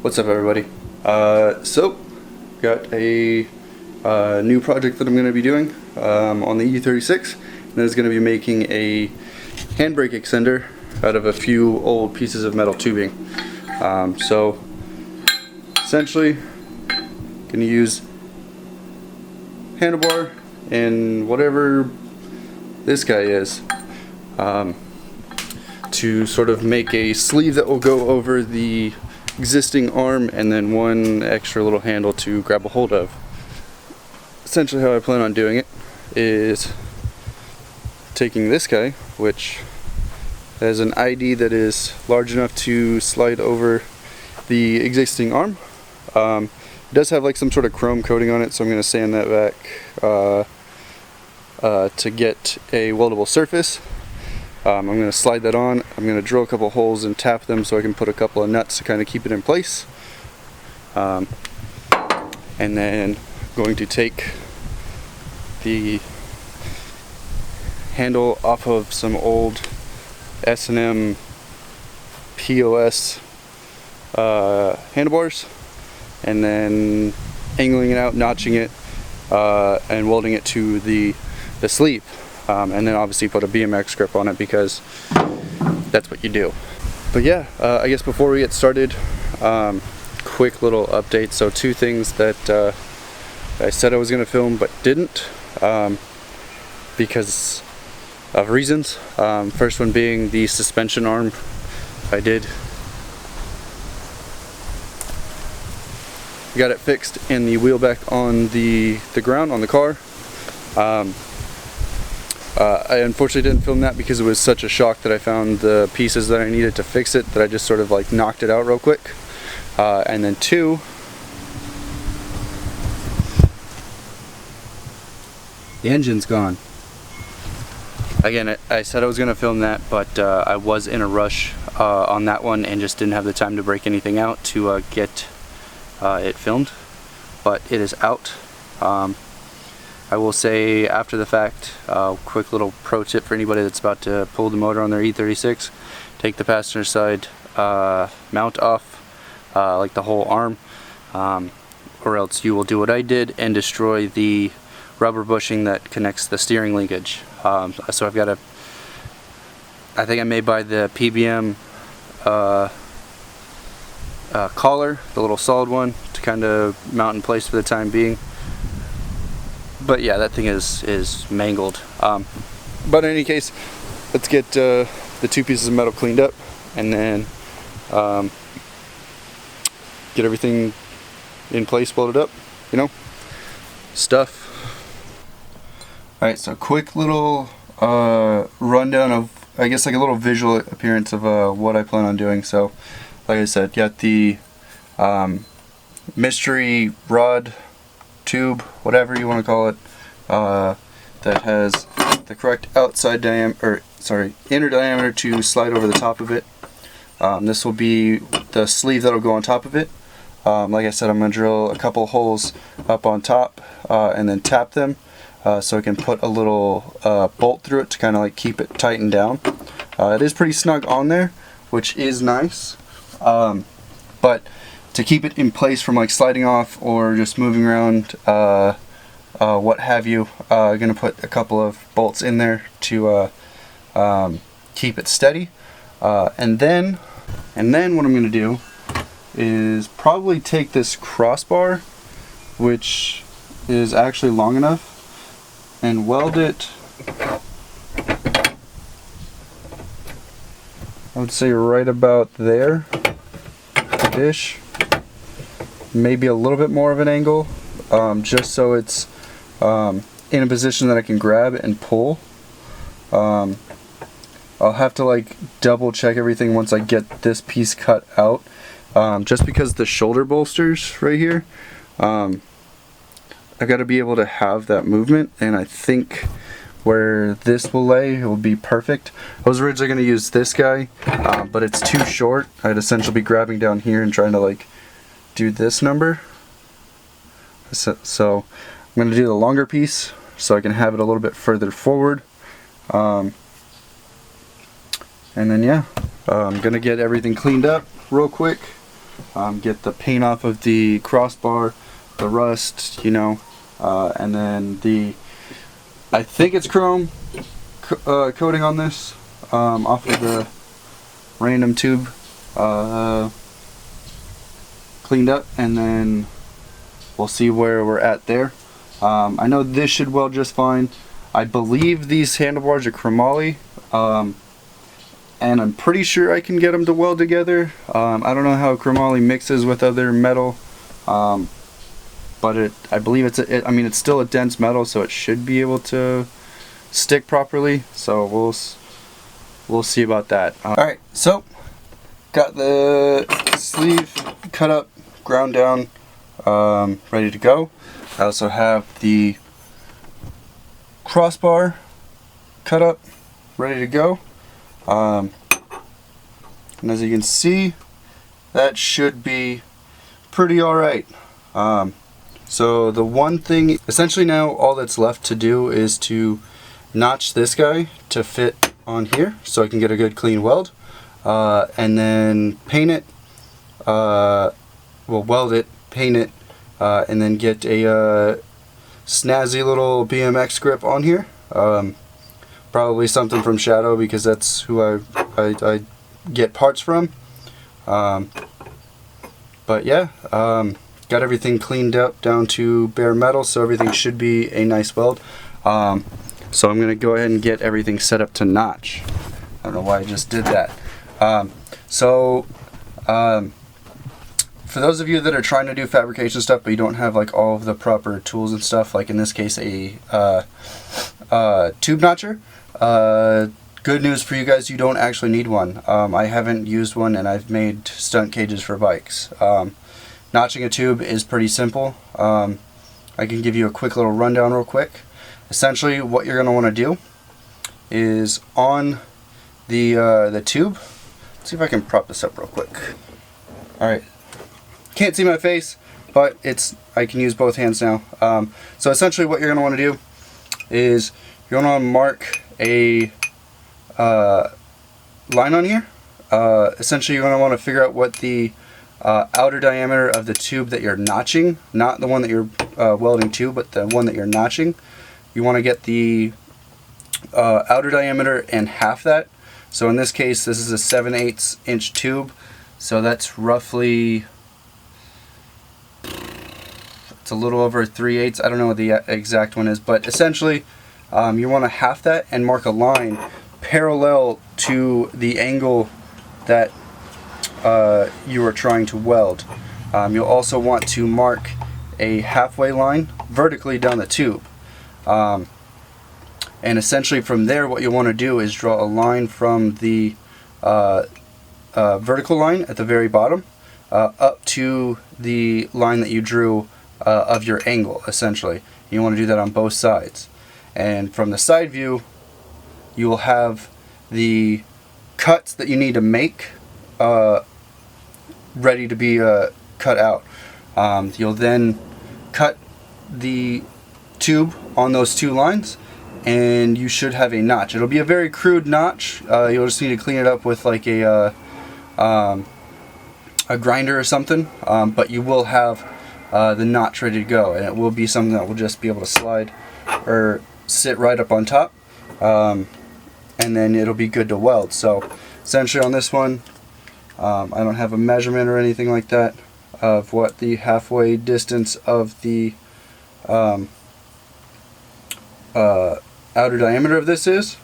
What's up, everybody? So got a new project that I'm going to be doing on the E36, and that is going to be making a handbrake extender out of a few old pieces of metal tubing. So essentially, going to use handlebar and whatever this guy is to sort of make a sleeve that will go over the existing arm, and then one extra little handle to grab a hold of. Essentially how I plan on doing it is taking this guy, which has an ID that is large enough to slide over the existing arm. It does have like some sort of chrome coating on it, so I'm going to sand that back to get a weldable surface. I'm going to slide that on. I'm going to drill a couple holes and tap them so I can put a couple of nuts to kind of keep it in place. And then going to take the handle off of some old S&M POS handlebars, and then angling it out, notching it, and welding it to the sleeve. And then obviously put a BMX grip on it because that's what you do. But yeah, I guess before we get started, quick little update. So two things that I said I was going to film but didn't because of reasons. First one being the suspension arm. I got it fixed and the wheel back on the ground on the car. I unfortunately didn't film that because it was such a shock that I found the pieces that I needed to fix it that I just sort of like knocked it out real quick. And then two, the engine's gone. Again, I said I was going to film that, but I was in a rush on that one and just didn't have the time to break anything out to get it filmed. But it is out. I will say after the fact, quick little pro tip for anybody that's about to pull the motor on their E36: take the passenger side mount off, like the whole arm, or else you will do what I did and destroy the rubber bushing that connects the steering linkage. So I've got I think I may buy the PBM collar, the little solid one, to kind of mount in place for the time being. But yeah, that thing is mangled. But in any case, let's get the two pieces of metal cleaned up, and then get everything in place, welded up, stuff. Alright, so quick little rundown of, I guess, like a little visual appearance of what I plan on doing. So, like I said, got the mystery rod, tube, whatever you want to call it, that has the correct outside diameter, inner diameter to slide over the top of it. This will be the sleeve that will go on top of it. Like I said, I'm going to drill a couple holes up on top and then tap them so I can put a little bolt through it to kind of like keep it tightened down. It is pretty snug on there, which is nice, but to keep it in place from like sliding off or just moving around, what have you, I'm going to put a couple of bolts in there to keep it steady. And then what I'm going to do is probably take this crossbar, which is actually long enough, and weld it, I would say right about there, ish. Maybe a little bit more of an angle, just so it's in a position that I can grab and pull. I'll have to like double check everything once I get this piece cut out, just because the shoulder bolsters right here, I've got to be able to have that movement, and I think where this will lay, it will be perfect. I was originally going to use this guy, but it's too short. I'd essentially be grabbing down here and trying to like do this number. So I'm going to do the longer piece so I can have it a little bit further forward. And then yeah, I'm going to get everything cleaned up real quick. get the paint off of the crossbar, the rust, you know, and then I think it's chrome coating on this off of the random tube cleaned up, and then we'll see where we're at there. I know this should weld just fine. I believe these handlebars are chromoly, and I'm pretty sure I can get them to weld together. I don't know how chromoly mixes with other metal, but I believe I mean, it's still a dense metal, so it should be able to stick properly. So we'll see about that. Alright, so got the sleeve cut up, ground down, ready to go. I also have the crossbar cut up, ready to go. And as you can see, that should be pretty alright. So the one thing, essentially now all that's left to do is to notch this guy to fit on here so I can get a good clean weld, and then paint it, weld it, paint it, and then get a snazzy little BMX grip on here. Probably something from Shadow, because that's who I get parts from. But yeah, got everything cleaned up down to bare metal, so everything should be a nice weld. So I'm gonna go ahead and get everything set up to notch. I don't know why I just did that. For those of you that are trying to do fabrication stuff but you don't have like all of the proper tools and stuff, like in this case a tube notcher, good news for you guys, you don't actually need one. I haven't used one, and I've made stunt cages for bikes. Notching a tube is pretty simple. I can give you a quick little rundown real quick. Essentially what you're going to want to do is on the tube, let's see if I can prop this up real quick. Alright, can't see my face, but I can use both hands now. So essentially what you're going to want to do is you're going to mark a line on here. Essentially you're going to want to figure out what the outer diameter of the tube that you're notching, not the one that you're welding to, but the one that you're notching. You want to get the outer diameter and half that. So in this case, this is a 7/8 inch tube, so that's roughly, it's a little over 3/8. I don't know what the exact one is, but essentially you want to half that and mark a line parallel to the angle that you are trying to weld. You'll also want to mark a halfway line vertically down the tube. And essentially from there what you'll want to do is draw a line from the vertical line at the very bottom up to the line that you drew of your angle, essentially. You want to do that on both sides. And from the side view, you will have the cuts that you need to make ready to be cut out. You'll then cut the tube on those two lines, and you should have a notch. It'll be a very crude notch. You'll just need to clean it up with like a grinder or something, but you will have the notch ready to go, and it will be something that will just be able to slide or sit right up on top, and then it'll be good to weld. So essentially on this one, I don't have a measurement or anything like that of what the halfway distance of the outer diameter of this is,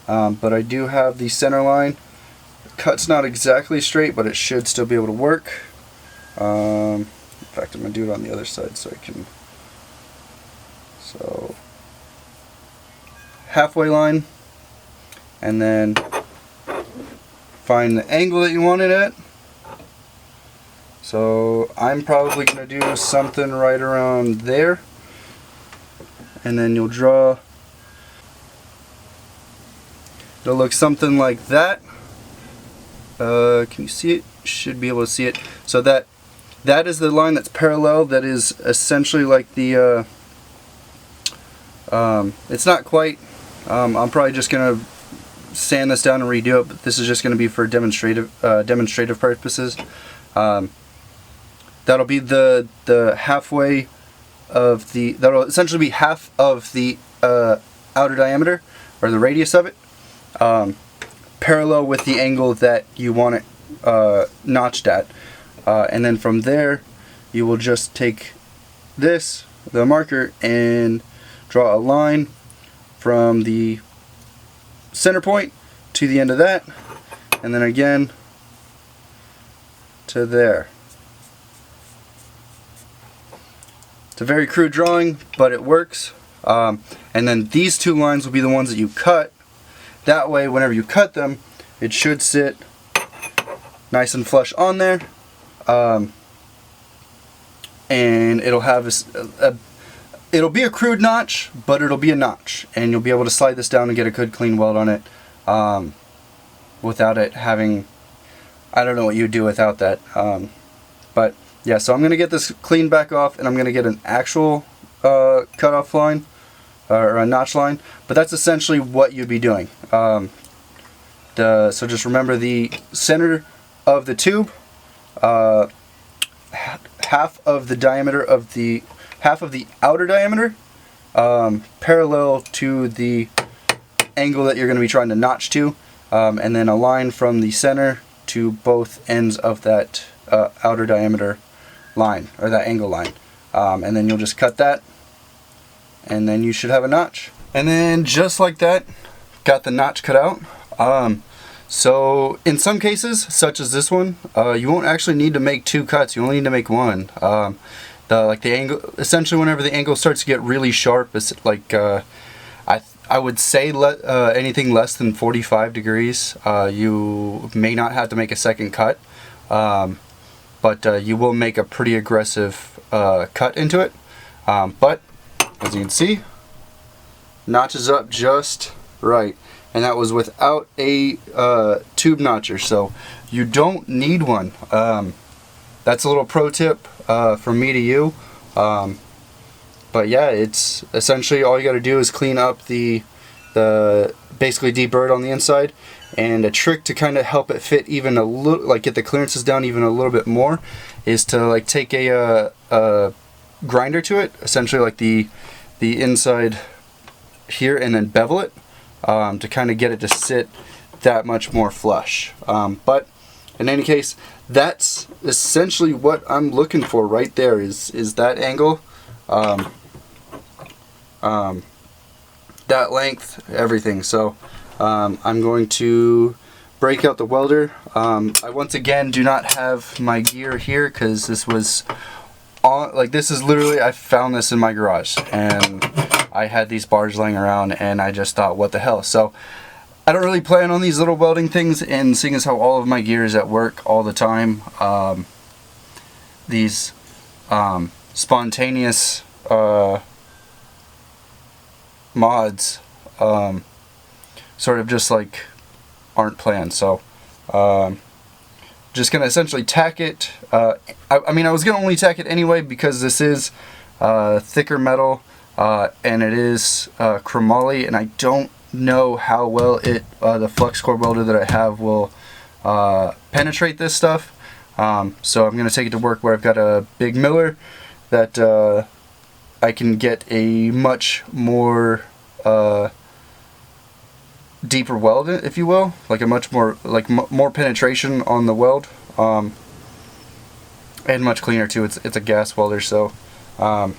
but I do have the center line. The cut's not exactly straight, but it should still be able to work. In fact, I'm going to do it on the other side so I can. So halfway line, and then find the angle that you want it at. So I'm probably going to do something right around there, and then you'll draw. It'll look something like that. Can you see it? Should be able to see it. So that is the line that's parallel. That is essentially like the it's not quite, I'm probably just gonna sand this down and redo it, but this is just gonna be for demonstrative purposes. that'll be the halfway of the, that'll essentially be half of the outer diameter, or the radius of it, parallel with the angle that you want it notched at. And then from there, you will just take the marker, and draw a line from the center point to the end of that, and then again to there. It's a very crude drawing, but it works. And then these two lines will be the ones that you cut. That way, whenever you cut them, it should sit nice and flush on there. And it'll have it'll be a crude notch, but it'll be a notch, and you'll be able to slide this down and get a good clean weld on it, without it having, I don't know what you'd do without that. But yeah, so I'm going to get this cleaned back off, and I'm going to get an actual cutoff line, or a notch line, but that's essentially what you'd be doing. So just remember the center of the tube, half of the diameter of the outer diameter, parallel to the angle that you're going to be trying to notch to, and then a line from the center to both ends of that outer diameter line, or that angle line, and then you'll just cut that, and then you should have a notch. And then just like that, got the notch cut out. So in some cases, such as this one, you won't actually need to make two cuts. You only need to make one. The angle, essentially, whenever the angle starts to get really sharp, it's like I would say anything less than 45 degrees, you may not have to make a second cut, but you will make a pretty aggressive cut into it. But as you can see, notches up just right. And that was without a tube notcher, so you don't need one. That's a little pro tip from me to you. But yeah, it's essentially all you got to do is clean up the basically deburred on the inside. And a trick to kind of help it fit even a little, like get the clearances down even a little bit more, is to like take a grinder to it, essentially like the inside here, and then bevel it. To kind of get it to sit that much more flush. But in any case, that's essentially what I'm looking for right there, is that angle, that length, everything. So I'm going to break out the welder. I once again do not have my gear here, because this was this is literally, I found this in my garage, and I had these bars laying around, and I just thought, what the hell. So I don't really plan on these little welding things, and seeing as how all of my gear is at work all the time, these spontaneous mods sort of just like aren't planned. So just gonna essentially tack it. I mean, I was gonna only tack it anyway, because this is thicker metal, and it is chromoly, and I don't know how well the flux core welder that I have will penetrate this stuff. So I'm gonna take it to work where I've got a big miller that I can get a much more deeper weld, if you will, like a much more more penetration on the weld, and much cleaner too. It's a gas welder, so I'm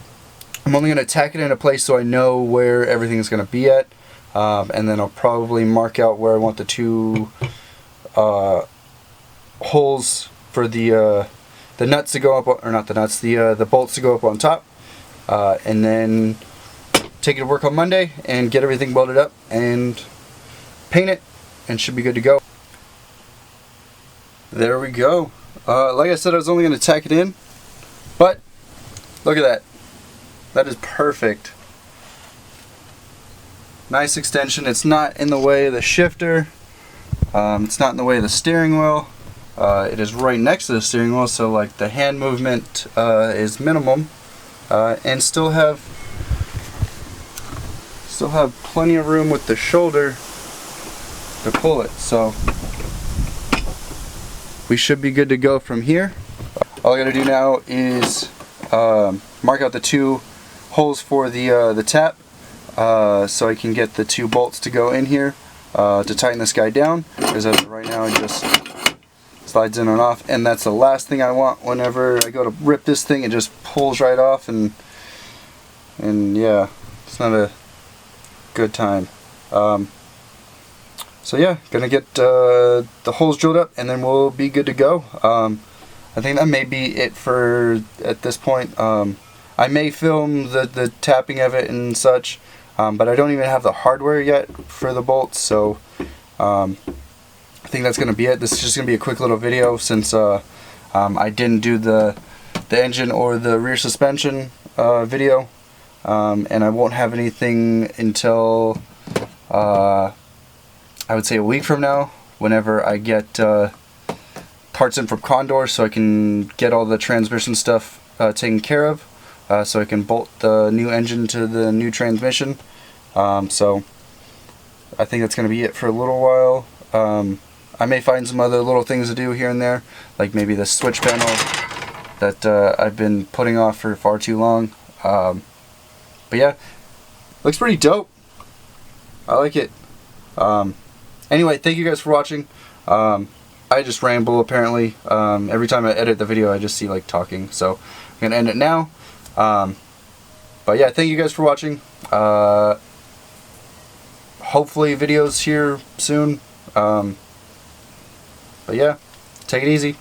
only going to tack it into place so I know where everything's going to be at, and then I'll probably mark out where I want the two holes for the nuts to go up, or not the nuts, the bolts to go up on top, and then take it to work on Monday and get everything welded up and paint it, and should be good to go. There we go. Like I said, I was only going to tack it in, but look at that. That is perfect. Nice extension. It's not in the way of the shifter. It's not in the way of the steering wheel. It is right next to the steering wheel, so like the hand movement is minimum, and still have plenty of room with the shoulder to pull it. So we should be good to go from here. all I gotta do now is mark out the 2 holes for the tap, so I can get the 2 bolts to go in here to tighten this guy down, because as of right now it just slides in and off, and that's the last thing I want. Whenever I go to rip this thing, it just pulls right off, and yeah, it's not a good time. So yeah, gonna get the holes drilled up, and then we'll be good to go. I think that may be it for at this point. I may film the tapping of it and such, but I don't even have the hardware yet for the bolts, so I think that's gonna be it. This is just gonna be a quick little video, since I didn't do the engine or the rear suspension video, and I won't have anything until I would say a week from now, whenever I get parts in from Condor, so I can get all the transmission stuff taken care of, so I can bolt the new engine to the new transmission. So I think that's going to be it for a little while. I may find some other little things to do here and there, like maybe the switch panel that I've been putting off for far too long. But yeah, looks pretty dope. I like it. Anyway, thank you guys for watching. I just ramble apparently. Every time I edit the video I just see like talking, so I'm gonna end it now. But yeah, thank you guys for watching. Hopefully videos here soon. But yeah, take it easy.